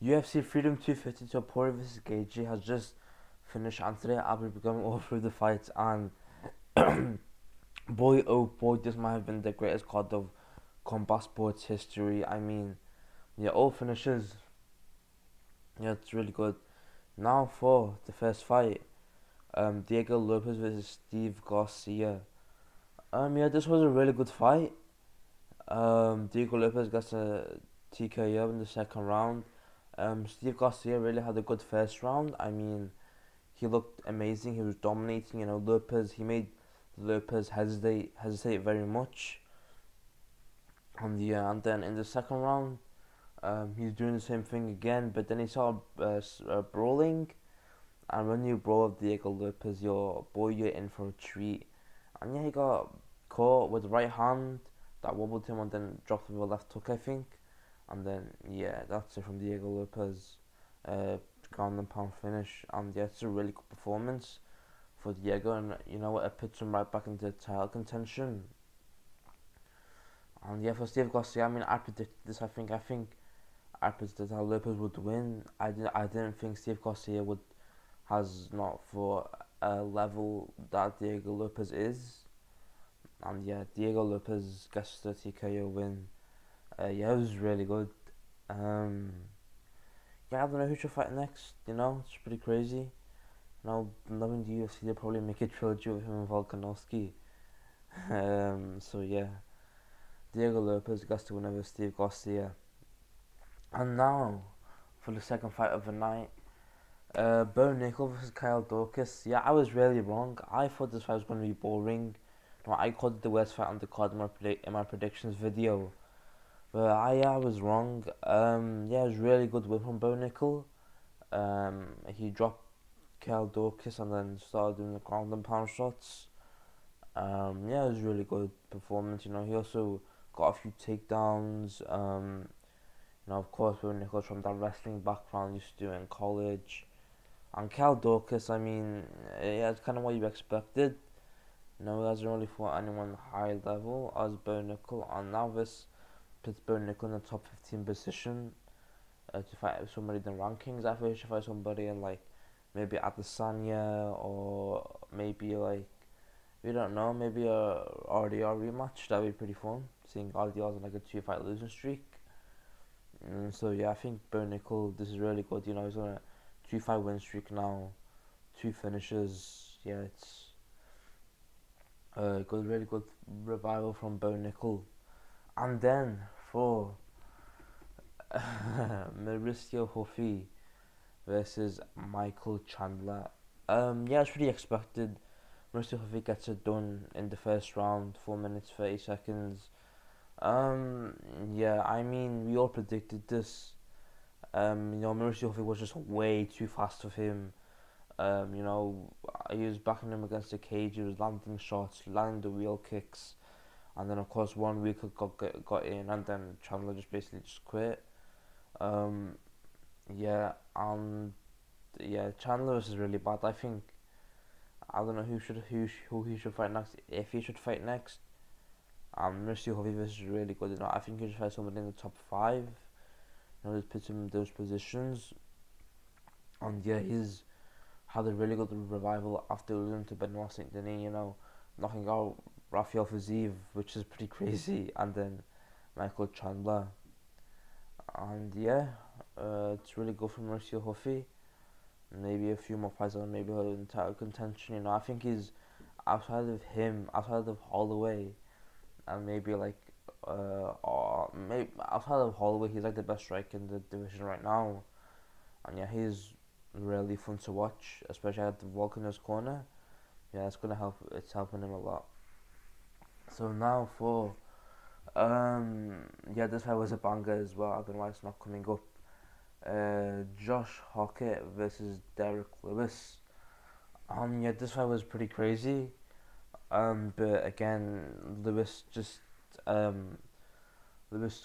UFC Freedom 250 Topuria Vs Gaethje has just finished, and today I'll be going all through the fights. And boy, oh boy, this might have been the greatest card of combat sports history. I mean, yeah, all finishes. Yeah, it's really good. Now for the first fight, Diego Lopes versus Steve Garcia. Yeah, this was a really good fight. Diego Lopes gets a TKO in the second round. Steve Garcia really had a good first round. I mean, he looked amazing. He was dominating. Lopes. He made Lopes hesitate very much. And then in the second round, he's doing the same thing again. But then he started brawling. And when you brawl with Diego Lopes, you're in for a treat. And yeah, he got caught with the right hand that wobbled him and then dropped with a left hook, I think. And then, yeah, that's it from Diego Lopes. Ground and pound finish. And yeah, it's a really good performance for Diego. And it puts him right back into title contention. And yeah, for Steve Garcia, I mean, I predicted this. I think I predicted how Lopes would win. I didn't think Steve Garcia has not for a level that Diego Lopes is. And yeah, Diego Lopes gets the TKO win. Yeah, it was really good. Yeah, I don't know who should fight next. It's pretty crazy. Knowing the UFC, they'll probably make a trilogy with him and Volkanovski. So yeah, Diego Lopes gets to win over Steve Garcia. And now, for the second fight of the night, Nickal versus Nickal Daukaus. Yeah, I was really wrong. I thought this fight was going to be boring. I called it the worst fight on the card in my predictions video. But I was wrong. Yeah, it was really good whip from Nickal. He dropped Nickal Daukaus and then started doing the ground and pound shots. Yeah, it was really good performance. He also got a few takedowns. Of course, Nickal from that wrestling background used to do in college. And Nickal Daukaus, I mean, yeah, it's kind of what you expected. He hasn't really fought anyone high level as Nickal, and now this puts Nickal in the top 15 position to fight somebody in the rankings. I thought he should fight somebody in maybe Adesanya, or maybe we don't know, maybe a RDR rematch. That'd be pretty fun, seeing RDR's on a 2-fight losing streak. So yeah, I think Nickal, this is really good. He's on a 2-fight win streak now, 2 finishes. Yeah, it's really good revival from Nickal. And then for Mauricio Ruffy versus Michael Chandler. Yeah, it's pretty expected. Mauricio Ruffy gets it done in the first round, 4 minutes 30 seconds. Yeah, I mean, we all predicted this. Mauricio Ruffy was just way too fast for him. He was backing him against the cage. He was landing shots, landing the wheel kicks, and then of course one week got in, and then Chandler just basically just quit. Yeah, and yeah, Chandler is really bad. I don't know who he should fight next. If he should fight next, Mauricio Ruffy is really good. I think he should fight somebody in the top 5. Just puts him in those positions. And yeah, he's had a really good revival after losing to Benoit Saint Denis. Knocking out Rafael Fiziev, which is pretty crazy, and then Michael Chandler. And yeah, it's really good for Mauricio Ruffy. Maybe a few more fights on, maybe in title contention. I think he's outside of Holloway, and maybe maybe outside of Holloway, he's the best striker in the division right now. And yeah, he's really fun to watch, especially at the Volk in his corner. Yeah, it's gonna help. It's helping him a lot. So now for yeah, this fight was a banger as well. I don't know why it's not coming up. Josh Hokit versus Derek Lewis. Yeah, this fight was pretty crazy. But again, Lewis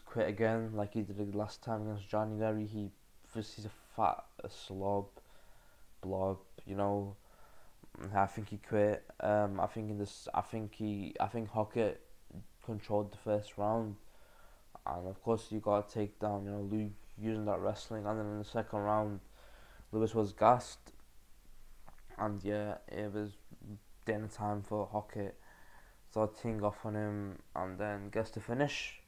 quit again like he did last time against January. He's a fat blob. I think he quit. I think Hokit controlled the first round, and of course you gotta take down using that wrestling. And then in the second round, Lewis was gassed, and yeah, it was dinner time for Hokit. Started teeing off on him, and then gets the finish.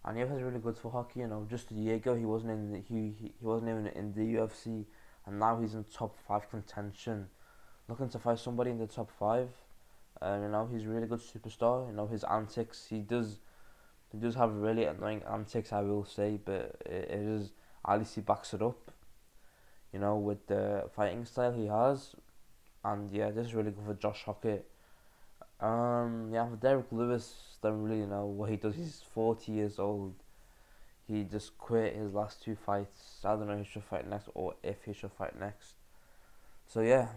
And yeah, it was really good for Hokit. You know, just a year ago he wasn't in he wasn't even in the UFC, and now he's in top 5 contention, looking to fight somebody in the top 5. You know, he's a really good superstar. You know, his antics, he does have really annoying antics, I will say, but it is, at least he backs it up. You know, with the fighting style he has, and yeah, this is really good for Josh Hokit. Yeah, for Derek Lewis, don't really know what he does. He's 40 years old. He just quit his last 2 fights. I don't know who should fight next or if he should fight next. So yeah,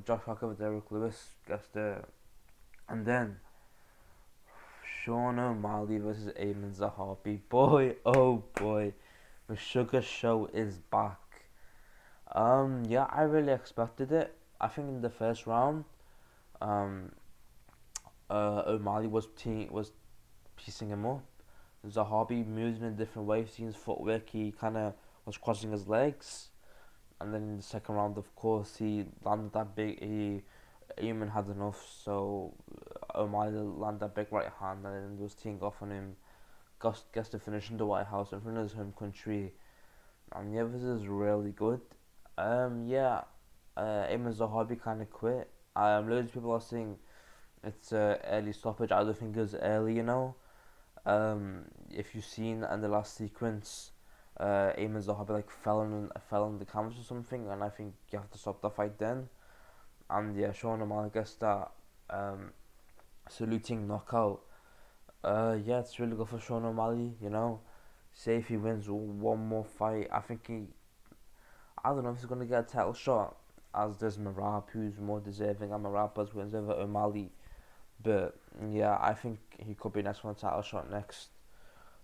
Josh Hokit with Derek Lewis gets the, and then Sean O'Malley versus Eamon Zahabi. Boy, oh boy, the Sugar Show is back. Yeah, I really expected it. I think in the first round, um, O'Malley was piecing him up. Zahabi moved in a different way. Seeing his footwork, he kind of was crossing his legs. And then in the second round, of course, he landed that big. Eamon had enough, so O'Malley landed that big right hand and then was teeing off on him. Gets the finish in the White House in front of his home country. And yeah, this is really good. Yeah, Eamon Zahabi kind of quit. Loads of people are saying it's early stoppage. I don't think it was early, you know. If you've seen in the last sequence, Eamon Zahabi like fell on the canvas or something, and I think you have to stop the fight then. And yeah, Sean O'Malley gets that saluting knockout. Yeah, it's really good for Sean O'Malley. You know, say if he wins one more fight, I don't know if he's gonna get a title shot, as there's Marab who's more deserving, and Marab has wins over O'Malley. But yeah, I think he could be next for a title shot next.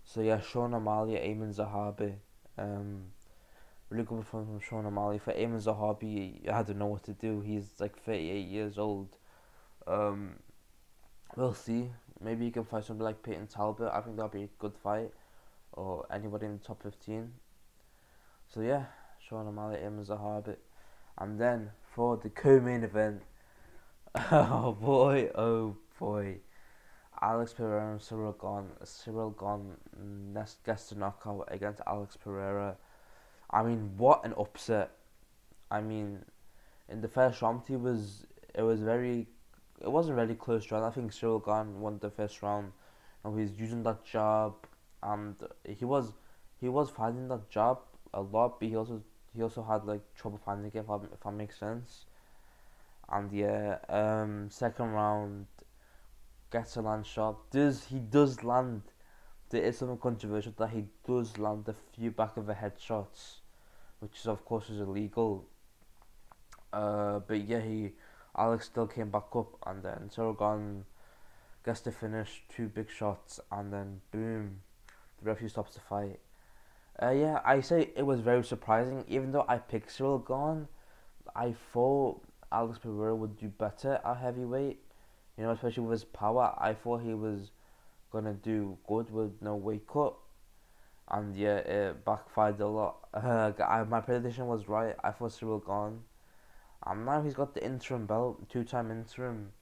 So yeah, Sean O'Malley, Eamon Zahabi. Um, really good performance from Sean O'Malley. For Eamon Zahabi, I don't know what to do. He's like 38 years old. Um, we'll see. Maybe he can fight somebody like Peyton Talbot. I think that'll be a good fight. Or anybody in the top 15. So yeah, Sean O'Malley, Eamon Zahabi. And then for the co-main event, oh boy. Alex Pereira and Cyril Gane. Cyril Gane gets the knockout against Alex Pereira. I mean, what an upset. I mean, in the first round, it was very, it wasn't really close round. I think Cyril Gane won the first round. And he's using that jab, and he was finding that jab a lot, but he also had like trouble finding it, if that makes sense. And yeah, second round gets a land shot. He does land? There is something controversial that he does land a few back of the head shots, which is of course is illegal. But yeah, Alex still came back up, and then Sorogon gets the finish, 2 big shots, and then boom, the referee stops the fight. Yeah, I say it was very surprising. Even though I picked Cyril Gane, I thought Alex Pereira would do better at heavyweight. You know, especially with his power. I thought he was gonna do good with no weight cut, and yeah, it backfired a lot. My prediction was right. I thought Cyril Gane, and now he's got the interim belt, 2-time interim,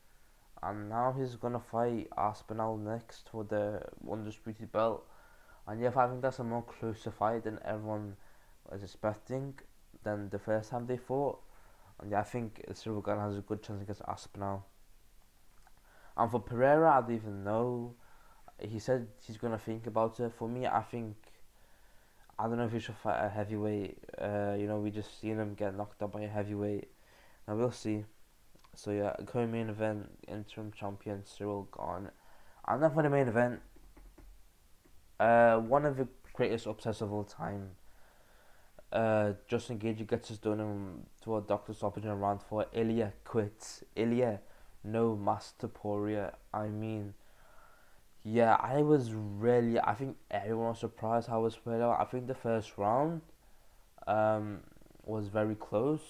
and now he's gonna fight Aspinall next for the undisputed belt. And yeah, I think that's a more closer fight than everyone was expecting than the first time they fought. And yeah, I think Cyril Gane has a good chance against Aspinall. And for Pereira, I don't even know. He said he's gonna think about it. For me, I don't know if he should fight a heavyweight. You know, we just seen him get knocked out by a heavyweight. Now we'll see. So yeah, co-main event, interim champion Cyril Gane. And then for the main event, one of the greatest upsets of all time. Justin Gaethje gets his done to a doctor stoppage in round 4. Ilya quits. Ilya, no master Topuria. I mean, yeah, I think everyone was surprised how it was played out. I think the first round was very close.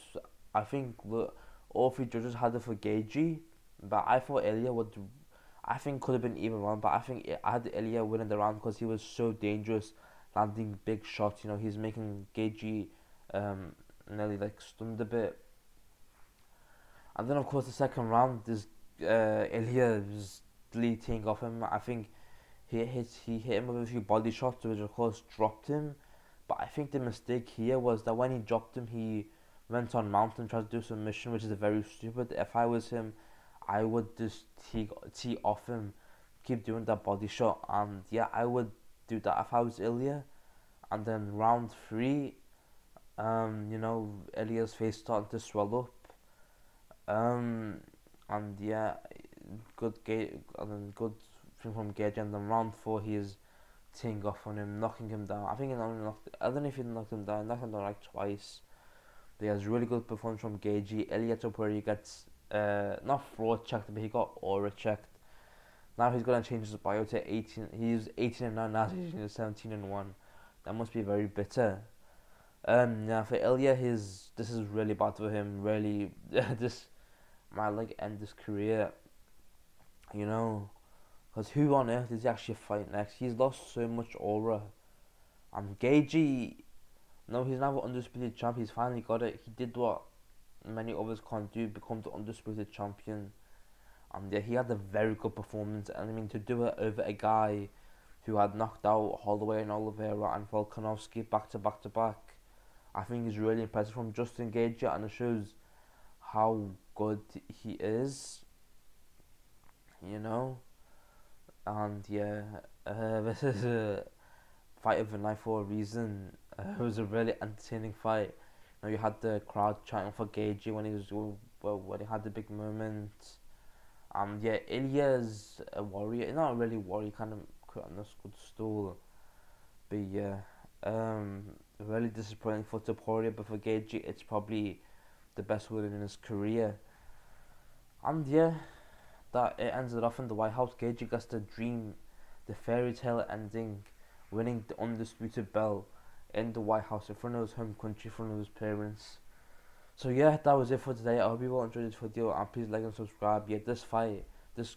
I think all 3 judges had it for Gaethje, but I thought Ilya would. I think could have been even round, but I think I had Ilya winning the round because he was so dangerous. landing big shots. You know, he's making Gaethje nearly like stunned a bit. And then of course the second round is Ilya was leading off him. I think he hit him with a few body shots, which of course dropped him. But I think the mistake here was that when he dropped him, he went on mount and tried to do submission, which is very stupid. If I was him, I would just tee off him, keep doing that body shot, and yeah, I would do that if I was Ilya. And then round three, Ilya's face started to swell up, and yeah, good gate and then good thing from Gaethje. And then round four, he is teeing off on him, knocking him down. I think he only knocked. I don't know if he knocked him down. Knocked him down like twice. But he has really good performance from Gaethje. Ilya Topuria gets not fraud checked, but he got aura checked. Now he's gonna change his bio to 18. He's 18 and 9 now. He's 17 and 1. That must be very bitter. Yeah, for Ilya, this is really bad for him. Really, this might like end his career. You know, because who on earth does he actually fight next? He's lost so much aura. And Gaethje, no, he's now the undisputed champ. He's finally got it. He did what many others can't do, become the undisputed champion. And yeah, he had a very good performance. And I mean, to do it over a guy who had knocked out Holloway and Oliveira and Volkanovski back to back to back, I think is really impressive from Justin Gaethje, and it shows how good he is. You know, and yeah, this is a fight of the night for a reason. It was a really entertaining fight. You know, you had the crowd chanting for Gaethje when when he had the big moment. Yeah, Ilya's a warrior. Not really a warrior, kind of quite on this good stool. But yeah, really disappointing for Topuria, but for Gaethje, it's probably the best win in his career. And yeah, that it ends it off in the White House. Gaethje gets the dream, the fairy tale ending, winning the undisputed belt in the White House in front of his home country, in front of his parents. So yeah, that was it for today. I hope you all enjoyed this video, and please like and subscribe. Yeah, this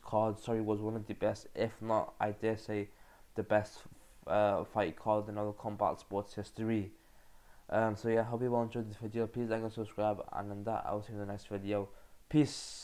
card, sorry, was one of the best, if not, I dare say, the best fight card in all the combat sports history. So yeah, hope you all enjoyed this video. Please like and subscribe, and then that I will see you in the next video. Peace.